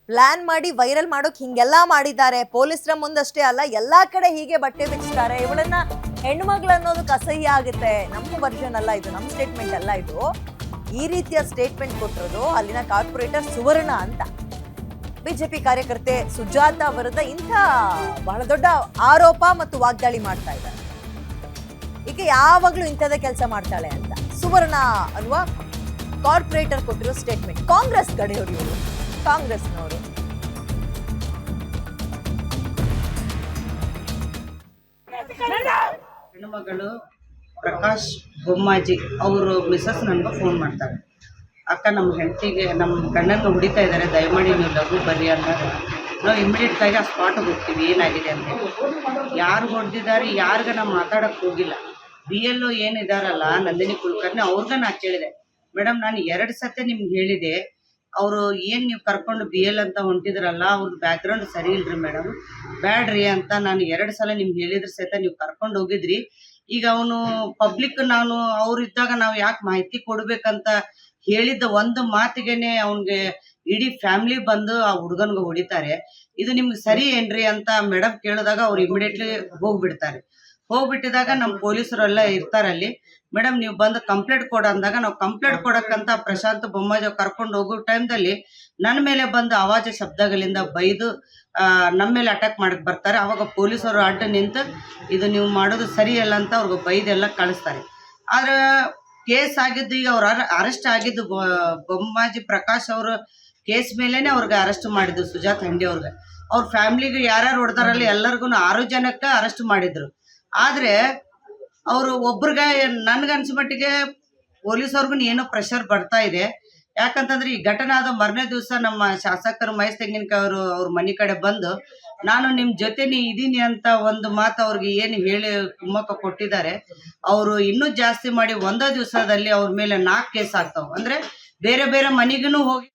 Plan ಮಾಡಿ viral ಮಾಡೋಕ್ ಹಿಂಗೆಲ್ಲ ಮಾಡಿದ್ದಾರೆ. ಪೊಲೀಸರ ಮುಂದಷ್ಟೇ ಅಲ್ಲ, ಎಲ್ಲಾ ಕಡೆ ಹೀಗೆ ಬಟ್ಟೆ ಬಿಚ್ತಾರೆ. ಇವಳನ್ನ ಹೆಣ್ಮಗಳು ಅನ್ನೋದಕ್ಕೆ ಅಸಹ್ಯ ಆಗುತ್ತೆ. ನಮ್ಮ ವರ್ಷನ್ ಅಲ್ಲ ಇದು, ನಮ್ಮ ಸ್ಟೇಟ್ಮೆಂಟ್ ಅಲ್ಲ ಇದು. ಈ ರೀತಿಯ ಸ್ಟೇಟ್ಮೆಂಟ್ ಕೊಟ್ಟಿರೋದು ಅಲ್ಲಿನ ಕಾರ್ಪೊರೇಟರ್ ಸುವರ್ಣ ಅಂತ. ಬಿಜೆಪಿ ಕಾರ್ಯಕರ್ತೆ ಸುಜಾತ ವಿರುದ್ಧ ಇಂಥ ಬಹಳ ದೊಡ್ಡ ಆರೋಪ ಮತ್ತು ವಾಗ್ದಾಳಿ ಮಾಡ್ತಾ ಇದ್ದಾರೆ. ಈಗ ಯಾವಾಗ್ಲೂ ಇಂಥದೇ ಕೆಲಸ ಮಾಡ್ತಾಳೆ ಅಂತ ಸುವರ್ಣ ಅನ್ನುವ ಕಾರ್ಪೊರೇಟರ್ ಕೊಟ್ಟಿರೋ ಸ್ಟೇಟ್ಮೆಂಟ್. ಕಾಂಗ್ರೆಸ್ ಕಡೆಯವರು ಇವರು, ಕಾಂಗ್ರೆಸ್ನವರು. ಹೆಣ್ಣುಮಗಳು ಪ್ರಕಾಶ್ ಬೊಮ್ಮಾಜಿ ಅವರು ಮಿಸಸ್ ನನಗೆ ಫೋನ್ ಮಾಡ್ತಾರೆ. ಅಕ್ಕ, ನಮ್ಮ ಹೆಂಡತಿಗೆ ನಮ್ಮ ಗಂಡನ ಹೊಡಿತಾ ಇದ್ದಾರೆ, ದಯಮಾಡಿ ನೀವು ಲಘು ಬರ್ರಿ ಅಂದಾಗ ನಾವು ಇಮಿಡಿಯೇಟಾಗಿ ಆ ಸ್ಪಾಟಿಗೆ ಹೋಗ್ತೀವಿ ಏನಾಗಿದೆ ಅಂತ. ಯಾರು ಹೊಡೆದಿದ್ದಾರೆ ಯಾರಿಗ ನಾವು ಮಾತಾಡೋಕ್ಕೆ ಹೋಗಿಲ್ಲ. BLO ಏನಿದಾರಲ್ಲ ನಂದಿನಿ ಕುಲಕರ್ಣಿ, ಅವ್ರಿಗೆ ನಾನು ಕೇಳಿದೆ, ಮೇಡಮ್ ನಾನು 2 ಸತಿ ನಿಮ್ಗೆ ಹೇಳಿದೆ, ಅವರು ಏನು ನೀವು ಕರ್ಕೊಂಡು BL ಅಂತ ಹೊಂಟಿದ್ರಲ್ಲ ಅವ್ರದ್ದು ಬ್ಯಾಕ್ಗ್ರೌಂಡ್ ಸರಿ ಇಲ್ರಿ ಮೇಡಮ್, ಬ್ಯಾಡ್ರಿ ಅಂತ ನಾನು 2 ಸಲ ನಿಮ್ಗೆ ಹೇಳಿದ್ರ ಸಹಿತ ನೀವು ಕರ್ಕೊಂಡು ಹೋಗಿದ್ರಿ. ಈಗ ಅವನು ಪಬ್ಲಿಕ್ ನಾನು ಅವ್ರು ಇದ್ದಾಗ ನಾವು ಯಾಕೆ ಮಾಹಿತಿ ಕೊಡ್ಬೇಕಂತ ಹೇಳಿದ್ದ ಒಂದು ಮಾತಿಗೆನೆ ಅವನಿಗೆ ಇಡೀ ಫ್ಯಾಮಿಲಿ ಬಂದು ಆ ಹುಡುಗನ್ಗೆ ಹೊಡಿತಾರೆ. ಇದು ನಿಮ್ಗೆ ಸರಿ ಏನ್ರಿ ಅಂತ ಮೇಡಮ್ ಕೇಳಿದಾಗ ಅವ್ರು ಇಮಿಡಿಯೇಟ್ಲಿ ಹೋಗ್ಬಿಟ್ಟಿದಾಗ ನಮ್ಮ ಪೊಲೀಸರೆಲ್ಲ ಇರ್ತಾರಲ್ಲಿ. ಮೇಡಮ್ ನೀವು ಬಂದು ಕಂಪ್ಲೇಂಟ್ ಕೊಡ ಅಂದಾಗ ನಾವು ಕಂಪ್ಲೇಂಟ್ ಕೊಡಕ್ಕಂತ ಪ್ರಶಾಂತ್ ಬೊಮ್ಮಾಜಿ ಕರ್ಕೊಂಡು ಹೋಗೋ ಟೈಮ್ದಲ್ಲಿ ನನ್ನ ಮೇಲೆ ಬಂದು ಆವಾಜ ಶಬ್ದಗಳಿಂದ ಬೈದು ನಮ್ಮ ಮೇಲೆ ಅಟ್ಯಾಕ್ ಮಾಡಕ್ಕೆ ಬರ್ತಾರೆ. ಅವಾಗ ಪೊಲೀಸರು ಅಡ್ಡ ನಿಂತು ಇದು ನೀವು ಮಾಡೋದು ಸರಿಯಲ್ಲ ಅಂತ ಅವ್ರಿಗೆ ಬೈದೆಲ್ಲ ಕಳಿಸ್ತಾರೆ. ಆದ್ರೆ ಕೇಸ್ ಆಗಿದ್ದು, ಈಗ ಅವ್ರು ಅರೆಸ್ಟ್ ಆಗಿದ್ದು ಬೊಮ್ಮಾಜಿ ಪ್ರಕಾಶ್ ಅವರು ಕೇಸ್ ಮೇಲೇನೆ ಅವ್ರಿಗೆ ಅರೆಸ್ಟ್ ಮಾಡಿದ್ದು ಸುಜಾತ್ ಹಂಡಿ ಅವ್ರಿಗೆ. ಅವ್ರ ಫ್ಯಾಮಿಲಿಗೆ ಯಾರ್ಯಾರು ಹೊಡೆದಾರಲ್ಲಿ ಎಲ್ಲರಿಗೂ 6 ಜನಕ್ಕೆ ಅರೆಸ್ಟ್ ಮಾಡಿದ್ರು. ಆದರೆ ಅವರು ಒಬ್ರಿಗೆ ನನ್ಗನ್ಸ ಮಟ್ಟಿಗೆ ಪೊಲೀಸವ್ರಿಗೂ ಏನೋ ಪ್ರೆಷರ್ ಬರ್ತಾ ಇದೆ. ಯಾಕಂತಂದ್ರೆ ಈ ಘಟನೆ ಆದ ಮರನೇ ದಿವಸ ನಮ್ಮ ಶಾಸಕರು ಮಹೇಶ್ ತೆಂಗಿನಕಾಯಿ ಅವರು ಅವ್ರ ಮನೆ ಕಡೆ ಬಂದು ನಾನು ನಿಮ್ಮ ಜೊತೆನೇ ಇದ್ದೀನಿ ಅಂತ ಒಂದು ಮಾತು ಅವ್ರಿಗೆ ಏನು ಹೇಳಿ ಕುಮ್ಮಕ್ಕ ಕೊಟ್ಟಿದ್ದಾರೆ. ಅವರು ಇನ್ನೂ ಜಾಸ್ತಿ ಮಾಡಿ ಒಂದೇ ದಿವಸದಲ್ಲಿ ಅವ್ರ ಮೇಲೆ 4 ಕೇಸ್ ಆಗ್ತಾವೆ. ಅಂದರೆ ಬೇರೆ ಬೇರೆ ಮನೆಗೂ ಹೋಗಿ